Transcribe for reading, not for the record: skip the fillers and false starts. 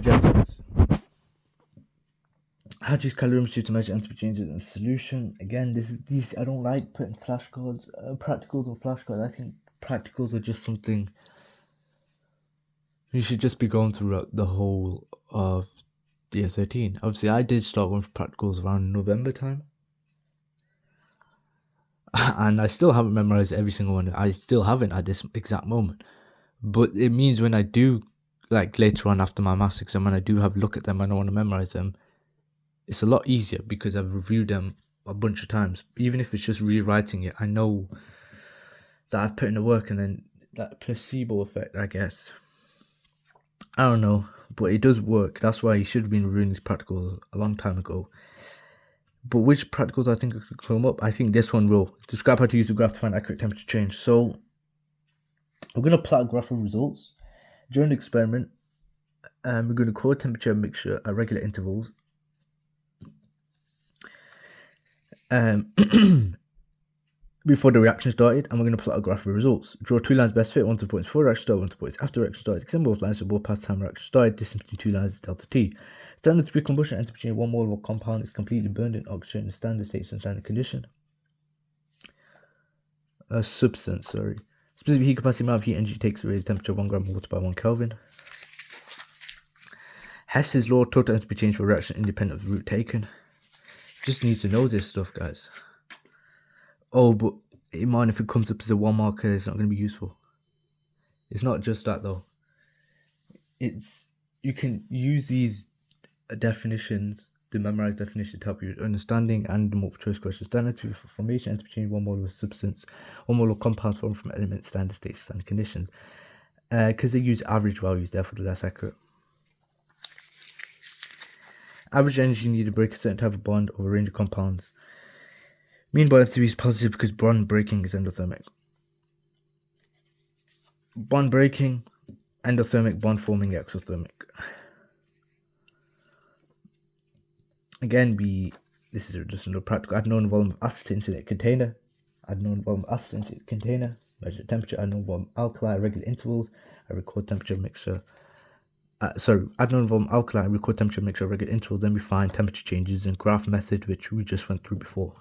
Objectives. How to use calorimetry to measure entropy changes in a solution. Again, these I don't like putting flashcards, practicals or flashcards. I think practicals are just something you should just be going throughout the whole of year 13. Obviously, I did start going for practicals around November time. And I still haven't memorized every single one. I still haven't at this exact moment. But it means when I do, like later on after my maths exam, when I do have a look at them and I want to memorize them, it's a lot easier because I've reviewed them a bunch of times. Even if it's just rewriting it, I know that I've put in the work, and then that placebo effect, I guess. I don't know, but it does work. That's why you should have been reviewing these practicals a long time ago. But which practicals I think could come up? I think this one will. Describe how to use the graph to find accurate temperature change. So we're going to plot a graph of results. During the experiment, we're going to record temperature mixture at regular intervals. Before the reaction started, and we're going to plot a graph of results. Draw two lines best fit, one to the points before reaction started, one to the points after reaction started. Extend both lines to both past time reaction started. Distance between two lines is delta T. Standard pre-combustion entropy change 1 mole of a compound is completely burned in oxygen in standard state and standard condition. A substance, sorry. Specific heat capacity amount of heat energy takes to raise temperature 1 gram of water by 1 Kelvin. Hess's law, total entropy change for a reaction independent of the route taken. Just need to know this stuff, guys. Oh, but mind if it comes up as a 1 marker, it's not going to be useful. It's not just that though. You can use these definitions, the memorized definition, to help you understanding and the multiple choice question. Standard for formation, entropy change 1 mole of a substance, 1 mole of compounds formed from elements, standard states, standard conditions. Because they use average values, therefore they're less accurate. Average energy needed to break a certain type of bond over a range of compounds. Mean by entropy is positive because bond breaking is endothermic. Bond breaking, endothermic, bond forming, exothermic. Again, this is just another practical. Add known volume of acetylene in a container. Add known volume of acetylene in a container. Measure temperature. Add known volume of alkali at regular intervals. I record temperature mixture. Add known volume of alkali and record temperature mixture at regular intervals. Then we find temperature changes in graph method, which we just went through before.